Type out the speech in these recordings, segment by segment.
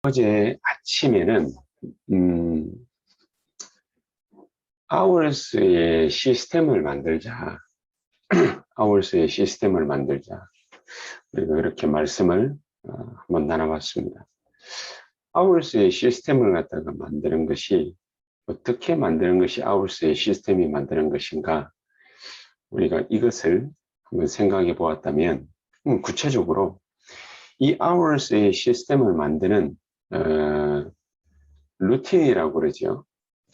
어제 아침에는 아워스의 시스템을 만들자. 아워스의 시스템을 만들자. 그리고 이렇게 말씀을 한번 나눠봤습니다. 아워스의 시스템을 갖다가 만드는 것이 어떻게 만드는 것이 아워스의 시스템이 만드는 것인가? 우리가 이것을 한번 생각해 보았다면 구체적으로 이 아워스의 시스템을 만드는 루틴이라고 그러죠.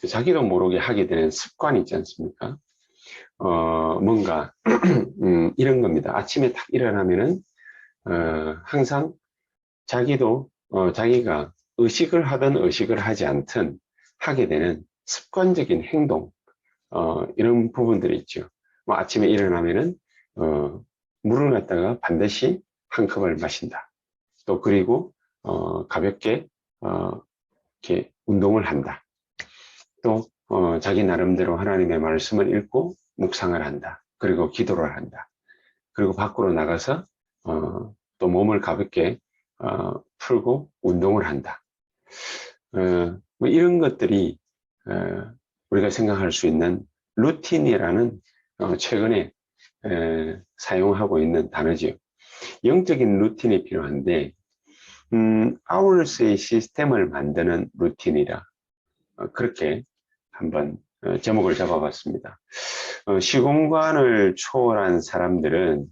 자기도 모르게 하게 되는 습관이 있지 않습니까? 뭔가 이런 겁니다. 아침에 딱 일어나면은 항상 자기도 자기가 의식을 하든 의식을 하지 않든 하게 되는 습관적인 행동, 이런 부분들이 있죠. 뭐 아침에 일어나면은 물을 갖다가 반드시 한 컵을 마신다. 또 그리고 가볍게 이렇게 운동을 한다. 또 자기 나름대로 하나님의 말씀을 읽고 묵상을 한다. 그리고 기도를 한다. 그리고 밖으로 나가서 또 몸을 가볍게 풀고 운동을 한다. 뭐 이런 것들이 우리가 생각할 수 있는 루틴이라는 최근에 사용하고 있는 단어지요. 영적인 루틴이 필요한데 아울스의 시스템을 만드는 루틴이라 그렇게 한번 제목을 잡아봤습니다. 시공간을 초월한 사람들은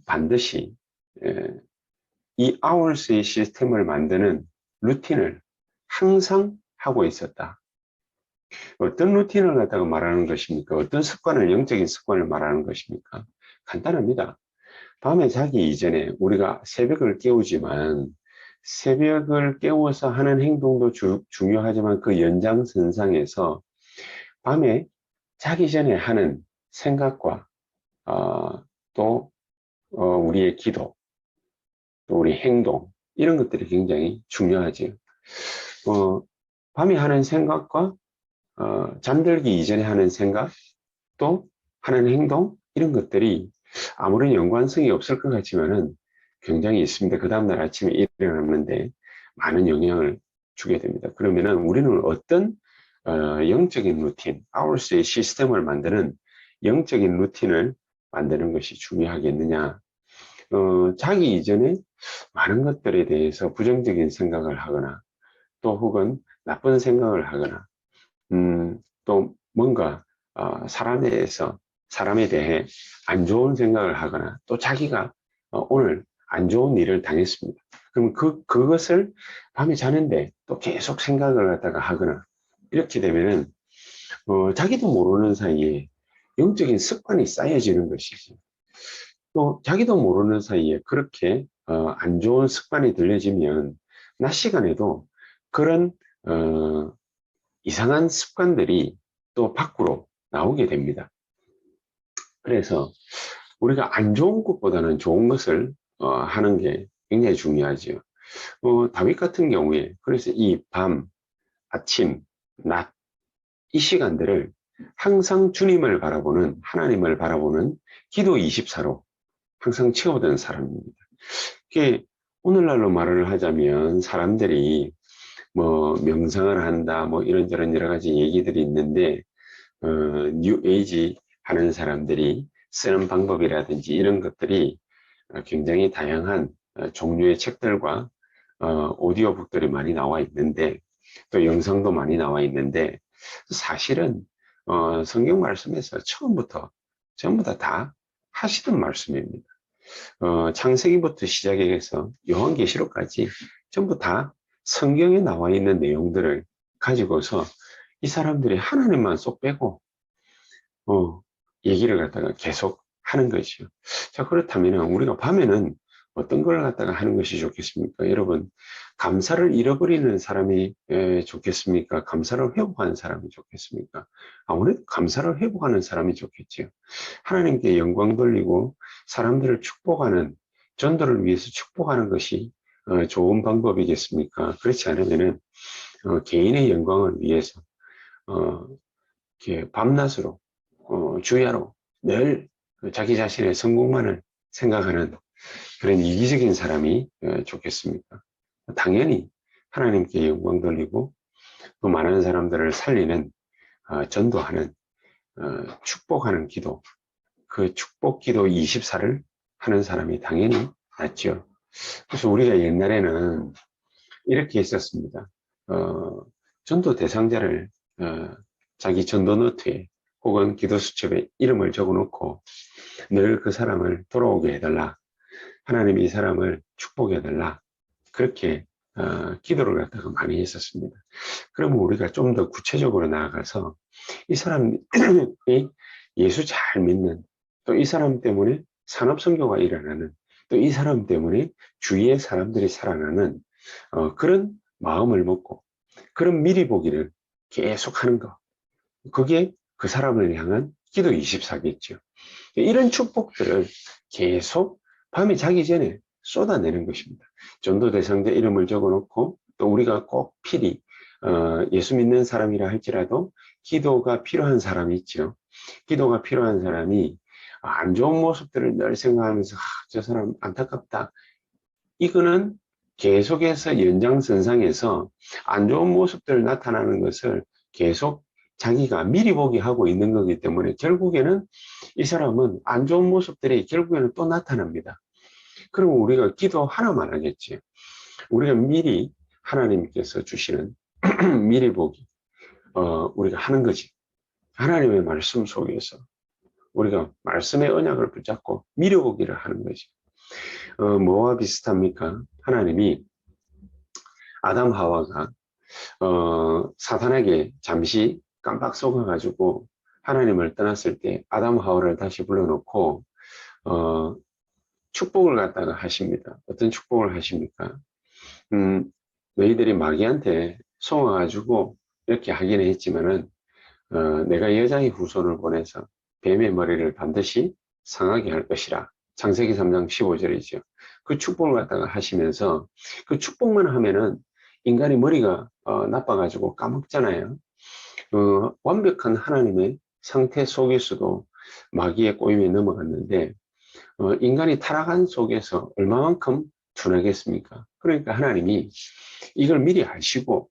반드시 이 아울스의 시스템을 만드는 루틴을 항상 하고 있었다. 어떤 루틴을 갖다가 말하는 것입니까? 어떤 습관을, 영적인 습관을 말하는 것입니까? 간단합니다. 밤에 자기 이전에 우리가 새벽을 깨우지만 새벽을 깨워서 하는 행동도 중요하지만 그 연장선상에서 밤에 자기 전에 하는 생각과 또 우리의 기도, 또 우리 행동 이런 것들이 굉장히 중요하지. 밤에 하는 생각과 잠들기 이전에 하는 생각, 또 하는 행동 이런 것들이 아무런 연관성이 없을 것 같지만은 굉장히 있습니다. 그 다음날 아침에 일어났는데 많은 영향을 주게 됩니다. 그러면은 우리는 어떤 영적인 루틴, 아울스의 시스템을 만드는 영적인 루틴을 만드는 것이 중요하겠느냐. 자기 이전에 많은 것들에 대해서 부정적인 생각을 하거나 또 혹은 나쁜 생각을 하거나 또 뭔가 사람에 대해 안 좋은 생각을 하거나 또 자기가 오늘 안 좋은 일을 당했습니다. 그럼 그것을 밤에 자는데 또 계속 생각을 갖다가 하거나 이렇게 되면은 자기도 모르는 사이에 영적인 습관이 쌓여지는 것이죠. 또 자기도 모르는 사이에 그렇게 안 좋은 습관이 들려지면 낮 시간에도 그런 이상한 습관들이 또 밖으로 나오게 됩니다. 그래서 우리가 안 좋은 것보다는 좋은 것을 하는 게 굉장히 중요하죠. 다윗 같은 경우에 그래서 이 밤, 아침, 낮 이 시간들을 항상 주님을 바라보는 하나님을 바라보는 기도 24로 항상 채우던 사람입니다. 이게 오늘날로 말을 하자면 사람들이 뭐 명상을 한다 뭐 이런저런 여러 가지 얘기들이 있는데 뉴 에이지 하는 사람들이 쓰는 방법이라든지 이런 것들이 굉장히 다양한 종류의 책들과 오디오북들이 많이 나와 있는데 또 영상도 많이 나와 있는데 사실은 성경 말씀에서 처음부터 전부 다 하시던 말씀입니다. 창세기부터 시작해서 요한계시록까지 전부 다 성경에 나와 있는 내용들을 가지고서 이 사람들이 하나님만 쏙 빼고 얘기를 갖다가 계속 하는 것이죠. 자, 그렇다면 우리가 밤에는 어떤 걸 갖다가 하는 것이 좋겠습니까? 여러분, 감사를 잃어버리는 사람이 좋겠습니까? 감사를 회복하는 사람이 좋겠습니까? 아무래도 감사를 회복하는 사람이 좋겠죠. 하나님께 영광 돌리고 사람들을 축복하는, 전도를 위해서 축복하는 것이 좋은 방법이겠습니까? 그렇지 않으면은 개인의 영광을 위해서 이렇게 밤낮으로 주야로 늘 자기 자신의 성공만을 생각하는 그런 이기적인 사람이 좋겠습니까? 당연히 하나님께 영광 돌리고 또 많은 사람들을 살리는 전도하는 축복하는 기도, 그 축복 기도 24를 하는 사람이 당연히 낫죠. 그래서 우리가 옛날에는 이렇게 했었습니다. 전도 대상자를 자기 전도 노트에 혹은 기도 수첩에 이름을 적어 놓고 늘 그 사람을 돌아오게 해달라. 하나님이 이 사람을 축복해 달라. 그렇게 기도를 갖다가 많이 했었습니다. 그러면 우리가 좀 더 구체적으로 나아가서 이 사람이 예수 잘 믿는, 또 이 사람 때문에 산업선교가 일어나는, 또 이 사람 때문에 주위의 사람들이 살아나는 그런 마음을 먹고 그런 미리 보기를 계속 하는 것. 그게 그 사람을 향한 기도 24겠죠. 이런 축복들을 계속 밤에 자기 전에 쏟아내는 것입니다. 전도 대상자 이름을 적어놓고 또 우리가 꼭 필히 예수 믿는 사람이라 할지라도 기도가 필요한 사람이 있죠. 기도가 필요한 사람이 안 좋은 모습들을 늘 생각하면서 저 사람 안타깝다. 이거는 계속해서 연장선상에서 안 좋은 모습들 나타나는 것을 계속 자기가 미리 보기 하고 있는 거기 때문에 결국에는 이 사람은 안 좋은 모습들이 결국에는 또 나타납니다. 그럼 우리가 기도 하나만 하겠지. 우리가 미리 하나님께서 주시는 미리 보기, 우리가 하는 거지. 하나님의 말씀 속에서 우리가 말씀의 언약을 붙잡고 미리 보기를 하는 거지. 뭐와 비슷합니까? 하나님이 아담 하와가 사탄에게 잠시 깜빡 속아가지고 하나님을 떠났을 때 아담 하와를 다시 불러놓고 축복을 갖다가 하십니다. 어떤 축복을 하십니까? 너희들이 마귀한테 속아가지고 이렇게 하기는 했지만은 내가 여자의 후손을 보내서 뱀의 머리를 반드시 상하게 할 것이라. 창세기 3장 15절이죠. 그 축복을 갖다가 하시면서 그 축복만 하면은 인간이 머리가 나빠가지고 까먹잖아요. 완벽한 하나님의 상태 속에서도 마귀의 꼬임에 넘어갔는데 인간이 타락한 속에서 얼마만큼 둔하겠습니까? 그러니까 하나님이 이걸 미리 아시고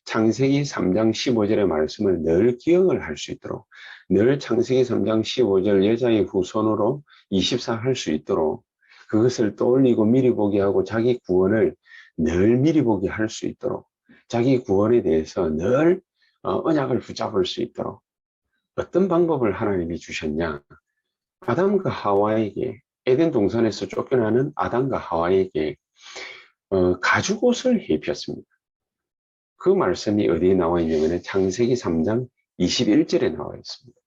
창세기 3장 15절의 말씀을 늘 기억을 할 수 있도록 늘 창세기 3장 15절 여자의 후손으로 24 할 수 있도록 그것을 떠올리고 미리 보게 하고 자기 구원을 늘 미리 보게 할 수 있도록 자기 구원에 대해서 늘 언약을 붙잡을 수 있도록 어떤 방법을 하나님이 주셨냐? 아담과 하와에게 에덴 동산에서 쫓겨나는 아담과 하와에게 가죽옷을 입혔습니다. 그 말씀이 어디에 나와 있냐면 창세기 3장 21절에 나와 있습니다.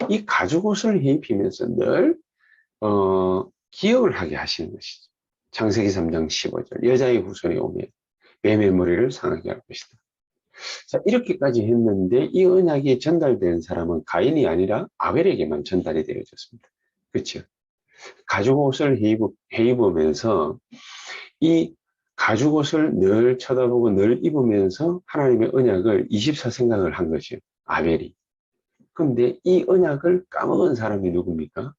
이 가죽옷을 입히면서 늘 기억을 하게 하시는 것이죠. 창세기 3장 15절 여자의 후손이 오면 뱀의 머리를 상하게 할 것이다. 자, 이렇게까지 했는데 이 언약이 전달된 사람은 가인이 아니라 아벨에게만 전달이 되어졌습니다. 그렇죠? 가죽옷을 입으면서 이 가죽옷을 늘 쳐다보고 늘 입으면서 하나님의 언약을 24 생각을 한 것이에요. 아벨이. 근데 이 언약을 까먹은 사람이 누굽니까?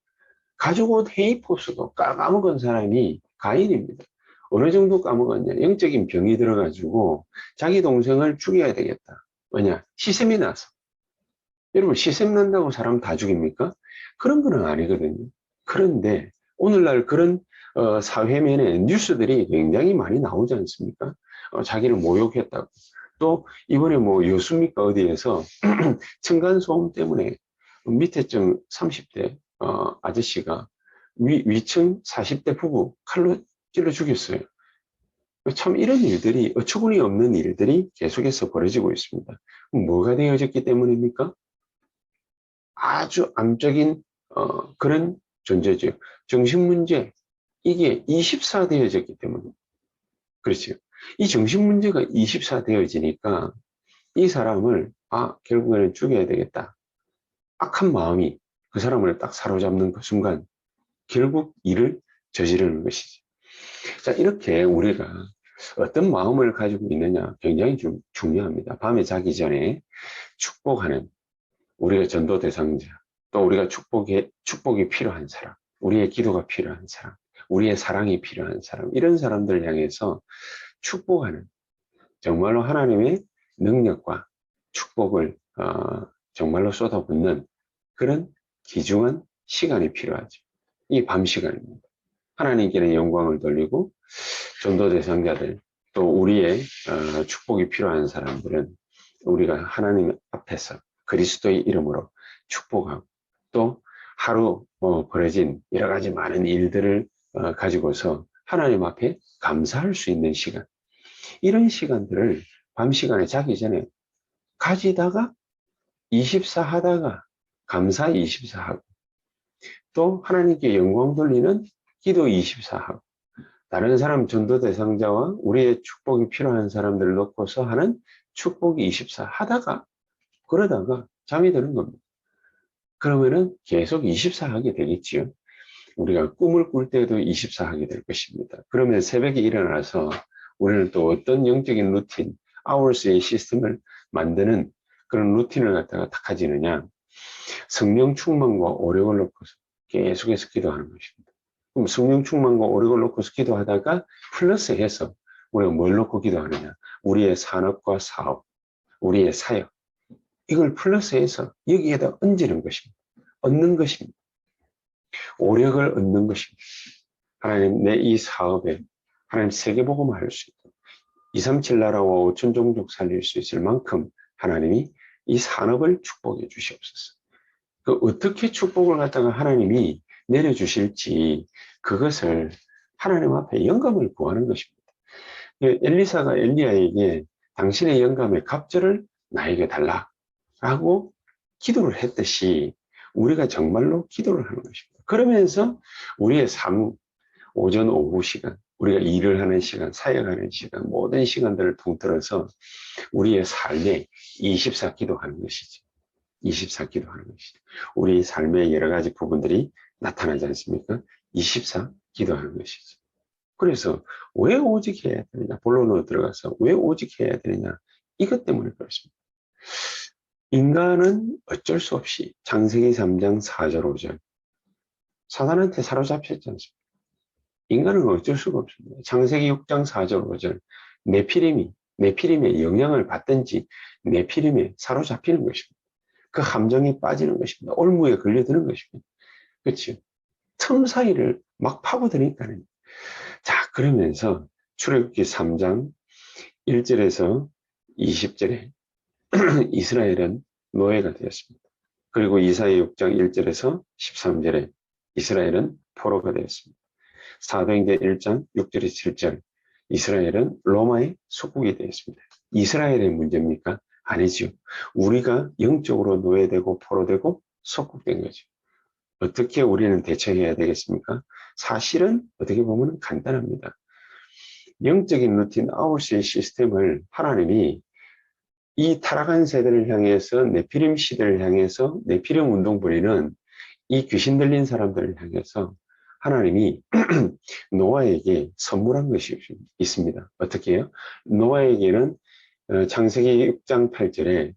가죽옷 헤이포스도 까먹은 사람이 가인입니다. 어느 정도 까먹었냐? 영적인 병이 들어가지고 자기 동생을 죽여야 되겠다. 왜냐? 시샘이 나서. 여러분 시샘 난다고 사람 다 죽입니까? 그런 거는 아니거든요. 그런데 오늘날 그런 사회면에 뉴스들이 굉장히 많이 나오지 않습니까? 자기를 모욕했다고. 또 이번에 뭐 여수입니까 어디에서 층간소음 때문에 밑에층 30대 아저씨가 위층 40대 부부 칼로 찔러 죽였어요. 참 이런 일들이 어처구니 없는 일들이 계속해서 벌어지고 있습니다. 뭐가 되어졌기 때문입니까? 아주 암적인 그런 존재죠. 정신문제 이게 24 되어졌기 때문에 그렇죠. 이 정신문제가 24 되어지니까 이 사람을 결국에는 죽여야 되겠다. 악한 마음이 그 사람을 딱 사로잡는 그 순간 결국 일을 저지르는 것이지. 자, 이렇게 우리가 어떤 마음을 가지고 있느냐 굉장히 중요합니다. 밤에 자기 전에 축복하는 우리의 전도 대상자, 또 우리가 축복이 필요한 사람, 우리의 기도가 필요한 사람, 우리의 사랑이 필요한 사람, 이런 사람들 향해서 축복하는 정말로 하나님의 능력과 축복을 정말로 쏟아붓는 그런 귀중한 시간이 필요하죠. 이 밤 시간입니다. 하나님께는 영광을 돌리고 전도 대상자들 또 우리의 축복이 필요한 사람들은 우리가 하나님 앞에서 그리스도의 이름으로 축복하고 또 하루 벌어진 여러 가지 많은 일들을 가지고서 하나님 앞에 감사할 수 있는 시간, 이런 시간들을 밤 시간에 자기 전에 가지다가 24 하다가 감사 24 하고 또 하나님께 영광 돌리는 기도 24 하고 다른 사람 전도 대상자와 우리의 축복이 필요한 사람들을 놓고서 하는 축복이 24 하다가 그러다가 잠이 드는 겁니다. 그러면은 계속 24 하게 되겠지요. 우리가 꿈을 꿀 때도 24 하게 될 것입니다. 그러면 새벽에 일어나서 우리는 또 어떤 영적인 루틴, 아워스의 시스템을 만드는 그런 루틴을 갖다가 딱 가지느냐. 성령 충만과 오력을 놓고서 계속해서 기도하는 것입니다. 그럼 성령 충만과 오력을 놓고서 기도하다가 플러스해서 우리가 뭘 놓고 기도하느냐. 우리의 산업과 사업, 우리의 사역, 이걸 플러스해서 여기에다 얹는 것입니다. 얻는 것입니다. 오력을 얻는 것입니다. 하나님, 내 이 사업에 하나님 세계복음을 할 수 있도록 237 나라와 5천 종족 살릴 수 있을 만큼 하나님이 이 산업을 축복해 주시옵소서. 그 어떻게 축복을 갖다가 하나님이 내려주실지 그것을 하나님 앞에 영감을 구하는 것입니다. 엘리사가 엘리야에게 당신의 영감의 갑절을 나에게 달라라고 기도를 했듯이 우리가 정말로 기도를 하는 것입니다. 그러면서 우리의 삶, 오전, 오후 시간, 우리가 일을 하는 시간, 사역하는 시간, 모든 시간들을 통틀어서 우리의 삶에 24 기도하는 것이죠. 24 기도하는 것이죠. 우리 삶의 여러 가지 부분들이 나타나지 않습니까? 24 기도하는 것이죠. 그래서 왜 오직 해야 되느냐? 본론으로 들어가서 왜 오직 해야 되느냐? 이것 때문에 그렇습니다. 인간은 어쩔 수 없이 창세기 3장 4절 5절 사단한테 사로잡혔지 않습니까? 인간은 어쩔 수가 없습니다. 창세기 6장 4절 5절 네피림의 영향을 받든지 네피림에 사로잡히는 것입니다. 그 함정에 빠지는 것입니다. 올무에 걸려드는 것입니다. 그렇죠? 틈 사이를 막 파고드니까요. 자, 그러면서 출애굽기 3장 1절에서 20절에 이스라엘은 노예가 되었습니다. 그리고 이사야 6장 1절에서 13절에 이스라엘은 포로가 되었습니다. 사도행전 1장 6절에서 7절 이스라엘은 로마의 속국이 되었습니다. 이스라엘의 문제입니까? 아니죠. 우리가 영적으로 노예되고 포로되고 속국된 거죠. 어떻게 우리는 대처해야 되겠습니까? 사실은 어떻게 보면 간단합니다. 영적인 루틴 아웃의 시스템을 하나님이 이 타락한 세대를 향해서 네피림 시대를 향해서 네피림 운동 부리는 이 귀신 들린 사람들을 향해서 하나님이 노아에게 선물한 것이 있습니다. 어떻게 해요? 노아에게는 창세기 6장 8절에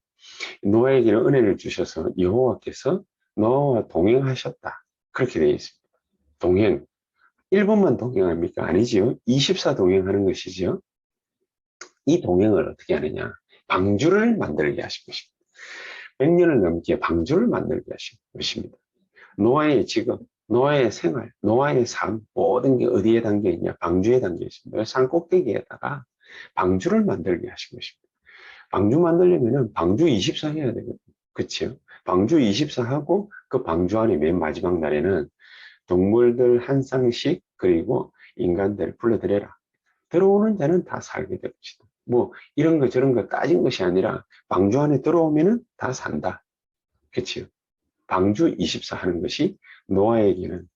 노아에게는 은혜를 주셔서 여호와께서 노아와 동행하셨다. 그렇게 되어 있습니다. 동행. 1분만 동행합니까? 아니지요. 24 동행하는 것이죠. 이 동행을 어떻게 하느냐? 방주를 만들게 하신 것입니다. 100년을 넘게 방주를 만들게 하신 것입니다. 노아의 직업, 노아의 생활, 노아의 삶, 모든 게 어디에 담겨 있냐? 방주에 담겨 있습니다. 산 꼭대기에다가 방주를 만들게 하신 것입니다. 방주 만들려면 방주 24 해야 되거든요. 그치요? 방주 24 하고 그 방주 안에 맨 마지막 날에는 동물들 한 쌍씩 그리고 인간들 불러들여라. 들어오는 자는 다 살게 될 것이다. 뭐 이런 거 저런 거 따진 것이 아니라 방주 안에 들어오면은 다 산다. 그치요? 방주 24 하는 것이 노아에게는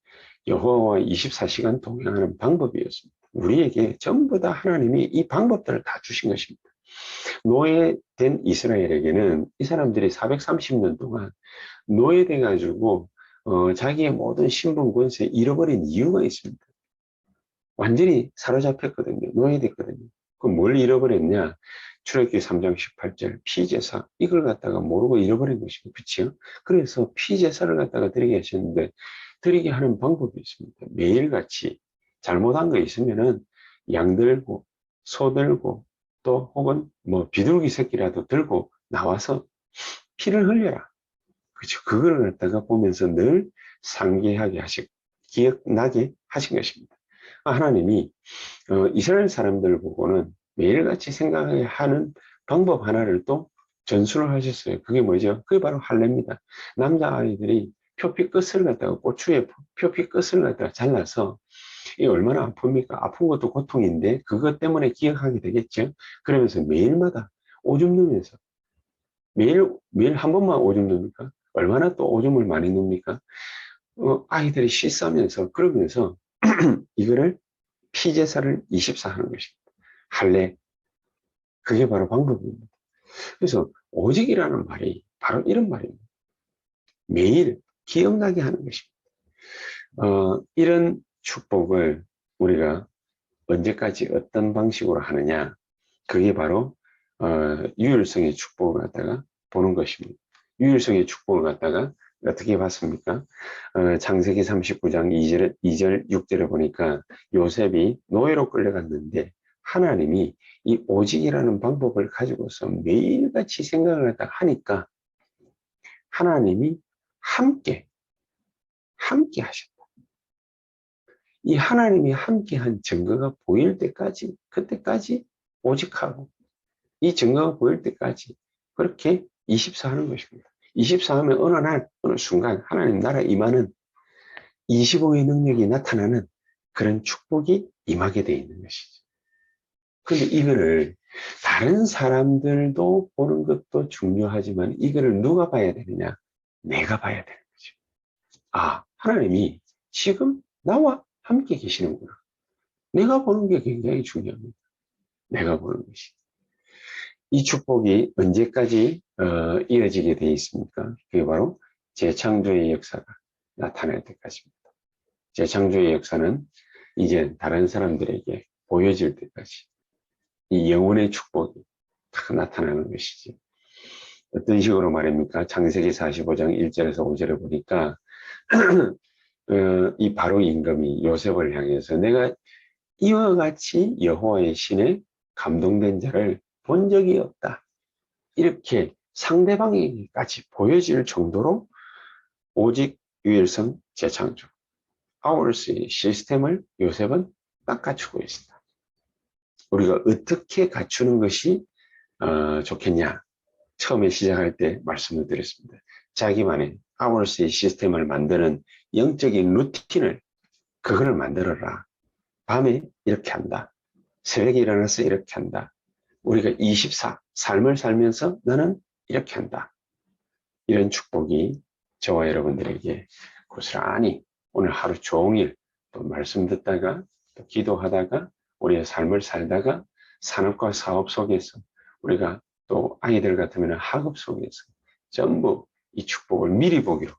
여호와와 24시간 동행하는 방법이었습니다. 우리에게 전부 다 하나님이 이 방법들을 다 주신 것입니다. 노예된 이스라엘에게는 이 사람들이 430년 동안 노예돼 가지고 자기의 모든 신분 권세 잃어버린 이유가 있습니다. 완전히 사로잡혔거든요. 노예됐거든요. 그럼 뭘 잃어버렸냐? 출애굽기 3장 18절 피제사 이걸 갖다가 모르고 잃어버린 것이고 그치요? 그래서 피제사를 갖다가 드리게 하셨는데 드리게 하는 방법이 있습니다. 매일같이 잘못한 거 있으면은 양 들고 소 들고 또 혹은 뭐 비둘기 새끼라도 들고 나와서 피를 흘려라. 그죠? 그걸 갖다가 보면서 늘 상기하게 하시고 기억나게 하신 것입니다. 하나님이 이스라엘 사람들 보고는 매일같이 생각하게 하는 방법 하나를 또 전수를 하셨어요. 그게 뭐죠? 그게 바로 할례입니다. 남자아이들이 표피 끝을 갖다가 고추의 표피 끝을 갖다가 잘라서 이게 얼마나 아픕니까? 아픈 것도 고통인데 그것 때문에 기억하게 되겠죠. 그러면서 매일마다 오줌 누면서 매일 한 번만 오줌 누습니까? 얼마나 또 오줌을 많이 눕니까? 아이들이 씻으면서 그러면서 이거를 피제사를 24 하는 것입니다. 할례. 그게 바로 방법입니다. 그래서 오직이라는 말이 바로 이런 말입니다. 매일 기억나게 하는 것입니다. 이런 축복을 우리가 언제까지 어떤 방식으로 하느냐. 그게 바로 유일성의 축복을 갖다가 보는 것입니다. 유일성의 축복을 갖다가 어떻게 봤습니까? 창세기 39장 2절 6절에 보니까 요셉이 노예로 끌려갔는데 하나님이 이 오직이라는 방법을 가지고서 매일같이 생각을 하니까 하나님이 함께 하셨다. 이 하나님이 함께한 증거가 보일 때까지, 그때까지 오직하고 이 증거가 보일 때까지 그렇게 24 하는 것입니다. 24 하면 어느 날, 어느 순간 하나님 나라 임하는 25의 능력이 나타나는 그런 축복이 임하게 되어 있는 것이죠. 근데 이거를 다른 사람들도 보는 것도 중요하지만 이거를 누가 봐야 되느냐? 내가 봐야 되는 거죠. 하나님이 지금 나와 함께 계시는구나. 내가 보는 게 굉장히 중요합니다. 내가 보는 것이. 이 축복이 언제까지 이어지게 되어 있습니까? 그게 바로 재창조의 역사가 나타날 때까지입니다. 재창조의 역사는 이제 다른 사람들에게 보여질 때까지 이 영혼의 축복이 다 나타나는 것이지. 어떤 식으로 말입니까? 창세기 45장 1절에서 5절에 보니까 이 바로 임금이 요셉을 향해서 내가 이와 같이 여호와의 신에 감동된 자를 본 적이 없다. 이렇게 상대방에게까지 보여질 정도로 오직 유일성 재창조, 아우르스의 시스템을 요셉은 딱 갖추고 있습니다. 우리가 어떻게 갖추는 것이 좋겠냐? 처음에 시작할 때 말씀을 드렸습니다. 자기만의 아우르스의 시스템을 만드는 영적인 루틴을 그거를 만들어라. 밤에 이렇게 한다. 새벽에 일어나서 이렇게 한다. 우리가 24, 삶을 살면서 나는 이렇게 한다. 이런 축복이 저와 여러분들에게 고스란히 오늘 하루 종일 또 말씀 듣다가 또 기도하다가 우리의 삶을 살다가 산업과 사업 속에서 우리가 또 아이들 같으면 학업 속에서 전부 이 축복을 미리 보기로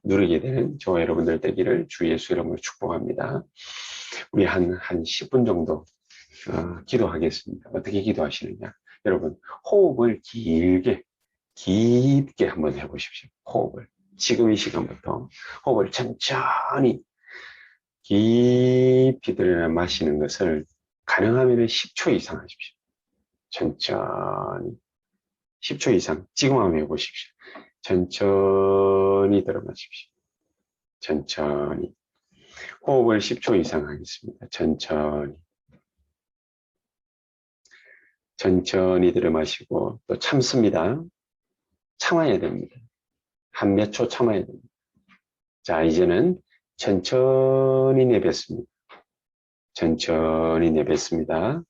누리게 되는 저와 여러분들 되기를 주 예수 이름으로 축복합니다. 우리 한 10분 정도 기도하겠습니다. 어떻게 기도하시느냐? 여러분, 호흡을 깊게 한번 해보십시오. 호흡을. 지금 이 시간부터 호흡을 천천히 깊이 들여 마시는 것을 가능하면 10초 이상 하십시오. 천천히. 10초 이상. 지금 한번 해보십시오. 천천히 들어 마십시오. 천천히. 호흡을 10초 이상 하겠습니다. 천천히. 천천히 들여 마시고 또 참습니다. 참아야 됩니다. 한 몇 초 참아야 됩니다. 자, 이제는 천천히 내뱉습니다. 천천히 내뱉습니다.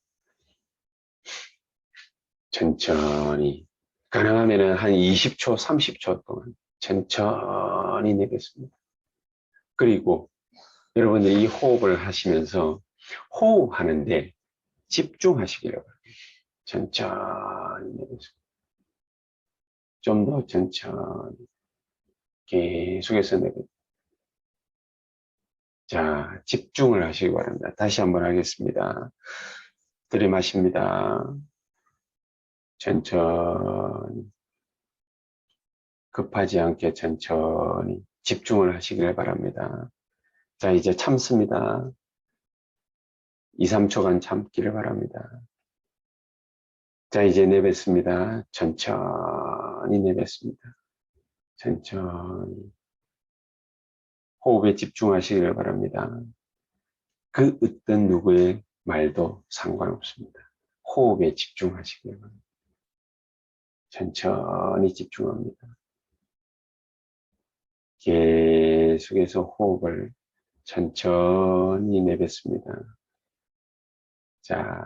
천천히. 가능하면 한 20초, 30초 동안 천천히 내뱉습니다. 그리고 여러분들이 이 호흡을 하시면서 호흡하는데 집중하시기를 바랍니다. 천천히 내뱉습니다. 좀 더 천천히. 계속해서 내뱉습니다. 자, 집중을 하시기 바랍니다. 다시 한번 하겠습니다. 들이마십니다. 천천히. 급하지 않게 천천히 집중을 하시길 바랍니다. 자, 이제 참습니다. 2, 3초간 참기를 바랍니다. 자, 이제 내뱉습니다. 천천히 내뱉습니다. 천천히. 호흡에 집중하시길 바랍니다. 그 어떤 누구의 말도 상관없습니다. 호흡에 집중하시길 바랍니다. 천천히 집중합니다. 계속해서 호흡을 천천히 내뱉습니다. 자,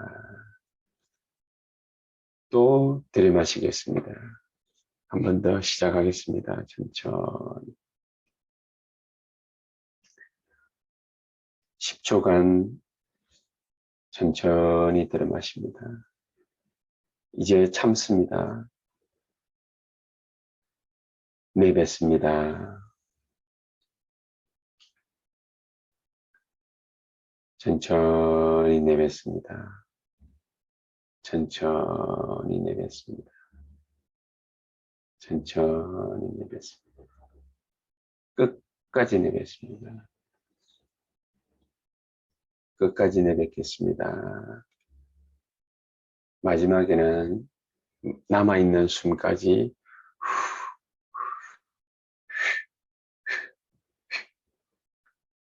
또 들이마시겠습니다. 한 번 더 시작하겠습니다. 천천히. 10초간 천천히 들이마십니다. 이제 참습니다. 내뱉습니다. 천천히 내뱉습니다. 천천히 내뱉습니다. 천천히 내뱉습니다. 끝까지 내뱉습니다. 끝까지 내뱉겠습니다. 마지막에는 남아있는 숨까지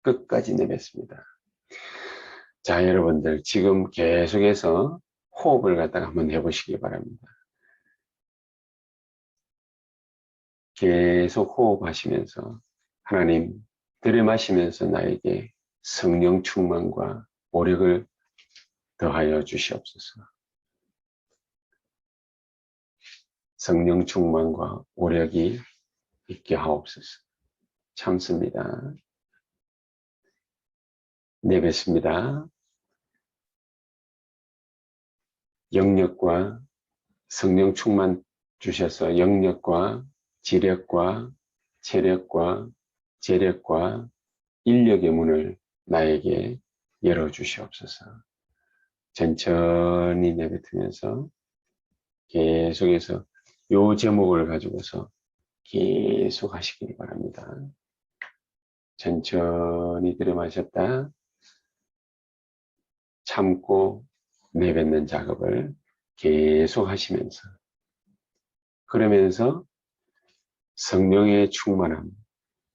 끝까지 내뱉습니다. 자, 여러분들 지금 계속해서 호흡을 갖다가 한번 해보시기 바랍니다. 계속 호흡하시면서 하나님 들이마시면서 나에게 성령 충만과 오력을 더하여 주시옵소서. 성령 충만과 오력이 있게 하옵소서. 참습니다. 내뱉습니다. 영력과 성령 충만 주셔서 영력과 지력과 체력과 재력과 인력의 문을 나에게 열어주시옵소서. 천천히 내뱉으면서 계속해서 요 제목을 가지고서 계속 하시기 바랍니다. 천천히 들이마셨다 참고 내뱉는 작업을 계속 하시면서 그러면서 성령의 충만함,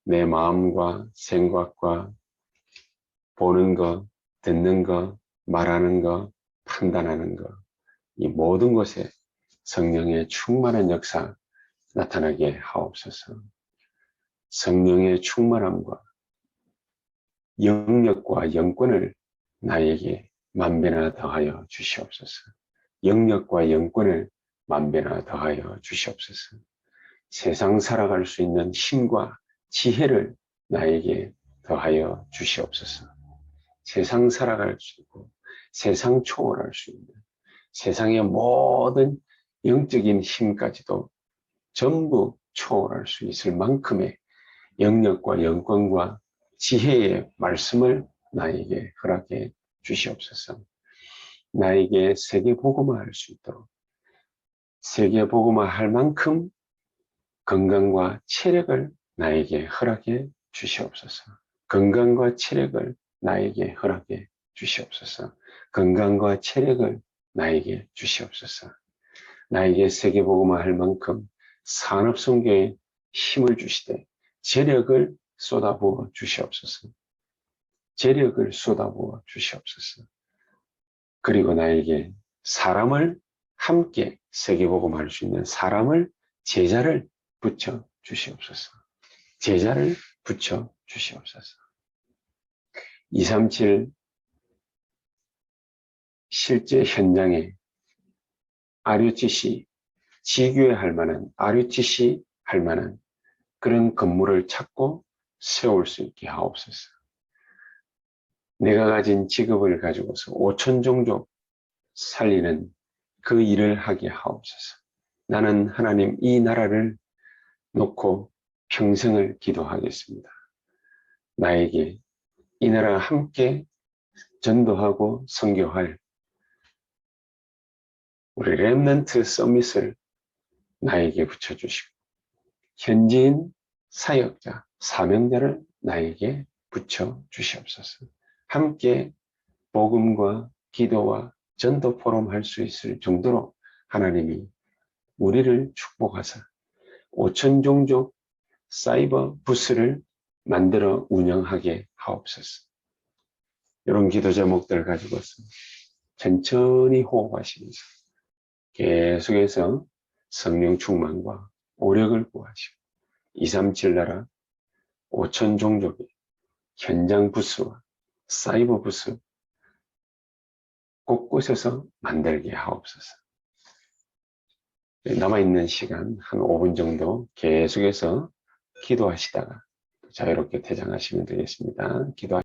내 마음과 생각과 보는 것, 듣는 것, 말하는 것, 판단하는 것, 이 모든 것에 성령의 충만한 역사 나타나게 하옵소서. 성령의 충만함과 영력과 영권을 나에게 만배나 더하여 주시옵소서. 영력과 영권을 만배나 더하여 주시옵소서. 세상 살아갈 수 있는 힘과 지혜를 나에게 더하여 주시옵소서. 세상 살아갈 수 있고 세상 초월할 수 있는 세상의 모든 영적인 힘까지도 전부 초월할 수 있을 만큼의 영력과 영권과 지혜의 말씀을 나에게 허락해 주시옵소서. 나에게 세계복음화 할 수 있도록 세계복음화 할 만큼 건강과 체력을 나에게 허락해 주시옵소서. 건강과 체력을 나에게 허락해 주시옵소서. 건강과 체력을 나에게 주시옵소서. 나에게 세계복음화 할 만큼 산업선교에 힘을 주시되 재력을 쏟아부어 주시옵소서. 재력을 쏟아부어 주시옵소서. 그리고 나에게 사람을 함께 세계복음화 할 수 있는 사람을 제자를 붙여 주시옵소서. 제자를 붙여 주시옵소서. 237 실제 현장에 RUTC 지교회 만한 RUTC 할 만한 그런 건물을 찾고 세울 수 있게 하옵소서. 내가 가진 직업을 가지고서 5천 종족 살리는 그 일을 하게 하옵소서. 나는 하나님 이 나라를 놓고 평생을 기도하겠습니다. 나에게 이 나라와 함께 전도하고 선교할 우리 렘넌트 서밋을 나에게 붙여주시고 현지인 사역자, 사명자를 나에게 붙여주시옵소서. 함께 복음과 기도와 전도 포럼 할 수 있을 정도로 하나님이 우리를 축복하사 5천 종족 사이버 부스를 만들어 운영하게 하옵소서. 이런 기도 제목들을 가지고서 천천히 호흡하시면서 계속해서 성령 충만과 오력을 구하시고 237 나라 5천 종족의 현장 부스와 사이버 부스 곳곳에서 만들게 하옵소서. 남아있는 시간 한 5분 정도 계속해서 기도하시다가 자유롭게 퇴장하시면 되겠습니다. 기도